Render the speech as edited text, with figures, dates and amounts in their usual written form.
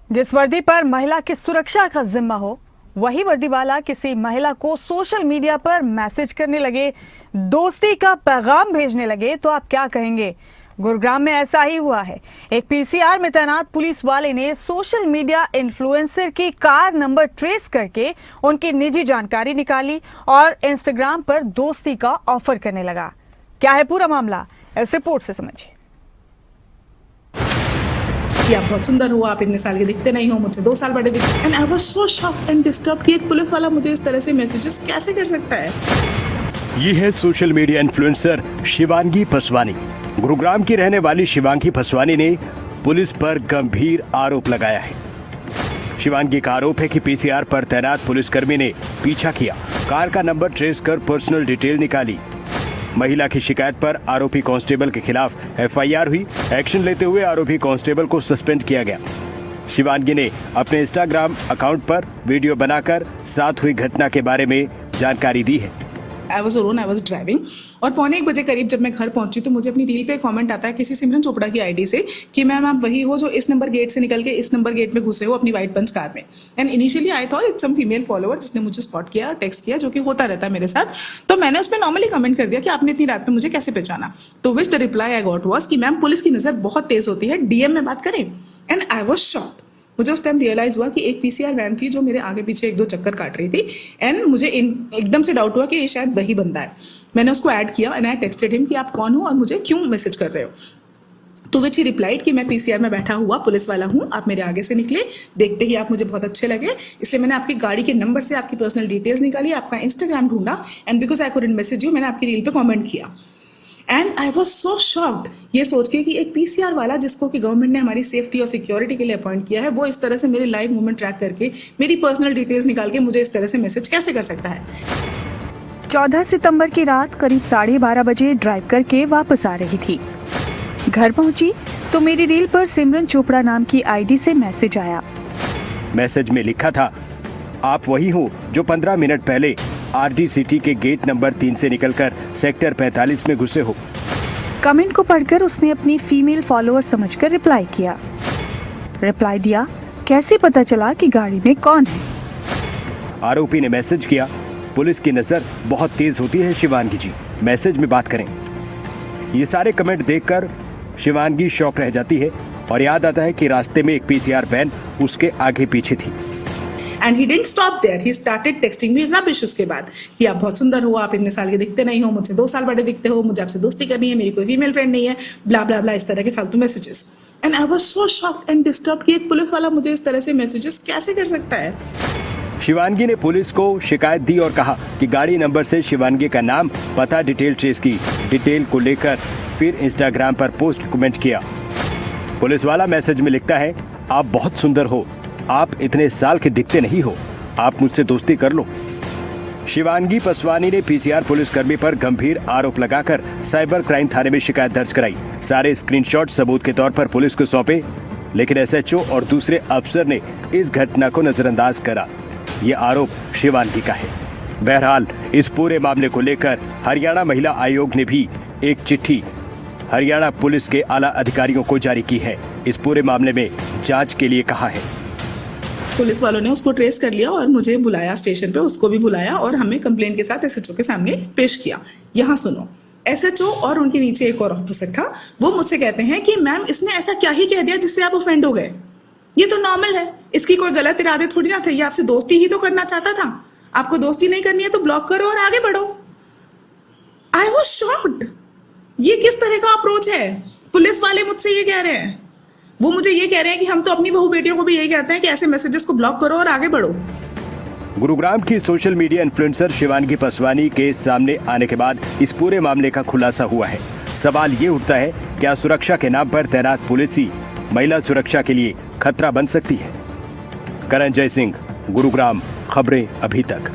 जिस वर्दी पर महिला की सुरक्षा का जिम्मा हो, वही वर्दी वाला किसी महिला को सोशल मीडिया पर मैसेज करने लगे, दोस्ती का पैगाम भेजने लगे, तो आप क्या कहेंगे? गुरुग्राम में ऐसा ही हुआ है। एक पीसीआर में तैनात पुलिस वाले ने सोशल मीडिया इन्फ्लुएंसर की कार नंबर ट्रेस करके उनकी निजी जानकारी निकाली और इंस्टाग्राम पर दोस्ती का ऑफर करने लगा। क्या है पूरा मामला, इस रिपोर्ट से समझिए। कि आप बहुत सुंदर हो, आप इतने साल के दिखते नहीं हो, मुझसे 2 साल बड़े दिखते। And I was so shocked and disturbed कि एक पुलिस वाला मुझे इस तरह से मैसेजेस कैसे कर सकता है। ये है social media influencer Shivangi Faswani. Gurugram की रहने वाली शिवांगी फसवानी ने पुलिस पर गंभीर आरोप लगाया है। शिवांगी का आरोप है कि पीसीआर पर तैनात पुलिसकर्मी ने पीछा किया, कार का नंबर ट्रेस कर पर्सनल डिटेल निकाली। महिला की शिकायत पर आरोपी कांस्टेबल के खिलाफ एफआईआर हुई। एक्शन लेते हुए आरोपी कांस्टेबल को सस्पेंड किया गया। शिवांगी ने अपने इंस्टाग्राम अकाउंट पर वीडियो बनाकर साथ हुई घटना के बारे में जानकारी दी है। I was alone, I was driving और 1:45 बजे करीब जब मैं घर पहुंची तो मुझे अपनी रील पे कमेंट आता है किसी सिमरन चोपड़ा की आईडी से कि मैम आप वही हो जो इस नंबर गेट से निकल के इस नंबर गेट में घुसे हो अपनी वाइट पंच कार में। And initially I thought it's some female follower जिसने मुझे स्पॉट किया, टेक्स्ट किया, जो कि होता रहता है मेरे साथ। तो मैंने उसमें नॉर्मली कमेंट कर दिया कि आपने इतनी रात में मुझे कैसे पहचाना। तो which the reply I got was कि मैम पुलिस की नज़र बहुत तेज होती है, डीएम में बात करें। And I was shocked. मुझे उस टाइम रियलाइज हुआ कि एक पीसीआर वैन थी जो मेरे आगे पीछे 1-2 चक्कर काट रही थी। एंड मुझे एकदम से डाउट हुआ कि ये शायद वही बंदा है। मैंने उसको ऐड किया एंड आई टेक्सटेड हिम कि आप कौन हो और मुझे क्यों मैसेज कर रहे हो। तो विच ही रिप्लाइड कि मैं पीसीआर में बैठा हुआ पुलिस वाला हूँ, आप मेरे आगे से निकले, देखते ही आप मुझे बहुत अच्छे लगे, इसलिए मैंने आपकी गाड़ी के नंबर से आपकी पर्सनल डिटेल्स निकाली, आपका इंस्टाग्राम ढूंढा and because I couldn't message you, मैंने आपकी रील पे कमेंट किया। And I was so shocked ये सोच के कि एक पीसीआर वाला जिसको कि गवर्नमेंट ने हमारी सेफ्टी और सिक्योरिटी के लिए अपॉइंट किया है, वो इस तरह से मेरे लाइव मूवमेंट ट्रैक करके मेरी पर्सनल डिटेल्स निकाल के मुझे इस तरह से मैसेज कैसे कर सकता है। 14 सितंबर की रात करीब 12:30 बजे ड्राइव करके वापस आ रही थी। घर पहुंची तो मेरी रील पर सिमरन चोपड़ा नाम की आईडी से मैसेज आया। मैसेज में लिखा था, आप वही हो जो 15 मिनट पहले आरडीसीटी के गेट नंबर 3 से निकलकर सेक्टर 45 में घुसे हो। कमेंट को पढ़कर उसने अपनी फीमेल फॉलोअर समझकर रिप्लाई किया। रिप्लाई दिया, कैसे पता चला कि गाड़ी में कौन है? आरोपी ने मैसेज किया, पुलिस की नजर बहुत तेज होती है शिवांगी जी, मैसेज में बात करें। ये सारे कमेंट देखकर शिवांगी शॉक रह जाती है और याद आता है कि रास्ते में एक पीसीआर वैन उसके आगे पीछे थी। And he didn't stop there, he started texting me rubbish उसके बाद कि आप बहुत सुंदर हो, आप इतने साल के दिखते नहीं हो, मुझसे 2 साल बड़े दिखते हो, मुझे आपसे दोस्ती करनी है, मेरी कोई फीमेल फ्रेंड नहीं है, ब्ला ब्ला ब्ला, इस तरह के फालतू messages. And I was so shocked and disturbed कि एक पुलिस वाला मुझे इस तरह से मैसेजेस कैसे कर सकता है। शिवांगी ने पुलिस को शिकायत दी और कहा कि गाड़ी नंबर से शिवांगी का नाम, पता, डिटेल ट्रेस की। डिटेल को लेकर फिर इंस्टाग्राम पर पोस्ट कमेंट किया। पुलिस वाला मैसेज में लिखता है, आप बहुत सुंदर हो, आप इतने साल के दिखते नहीं हो, आप मुझसे दोस्ती कर लो। शिवांगी फसवानी ने पीसीआर पुलिसकर्मी पर गंभीर आरोप लगाकर साइबर क्राइम थाने में शिकायत दर्ज कराई। सारे स्क्रीनशॉट सबूत के तौर पर पुलिस को सौंपे, लेकिन एसएचओ और दूसरे अफसर ने इस घटना को नजरअंदाज करा। ये आरोप शिवांगी का है। बहरहाल इस पूरे मामले को लेकर हरियाणा महिला आयोग ने भी एक चिट्ठी हरियाणा पुलिस के आला अधिकारियों को जारी की है। इस पूरे मामले में जांच के लिए कहा है। पुलिस वालों ने उसको ट्रेस कर लिया और मुझे बुलाया स्टेशन पे, उसको भी बुलाया और हमें कंप्लेंट के साथ एसएचओ के सामने पेश किया। यहाँ सुनो, एसएचओ और उनके नीचे एक और ऑफिसर था, वो मुझसे कहते हैं कि मैम इसने ऐसा क्या ही कह दिया जिससे आप ऑफेंड हो गए, ये तो नॉर्मल है, इसकी कोई गलत इरादे थोड़ी ना थे, ये आपसे दोस्ती ही तो करना चाहता था, आपको दोस्ती नहीं करनी है तो ब्लॉक करो और आगे बढ़ो। आई वॉज शॉक्ड, ये किस तरह का अप्रोच है? पुलिस वाले मुझसे ये कह रहे हैं, वो मुझे ये कह रहे हैं कि हम तो अपनी बहू बेटियों को भी यही कहते हैं कि ऐसे मैसेजेस को ब्लॉक करो और आगे बढ़ो। गुरुग्राम की सोशल मीडिया इन्फ्लुएंसर शिवांगी फसवानी के सामने आने के बाद इस पूरे मामले का खुलासा हुआ है। सवाल ये उठता है, क्या सुरक्षा के नाम पर तैनात पुलिस ही महिला सुरक्षा के लिए खतरा बन सकती है? करण जय सिंह, गुरुग्राम, खबरें अभी तक।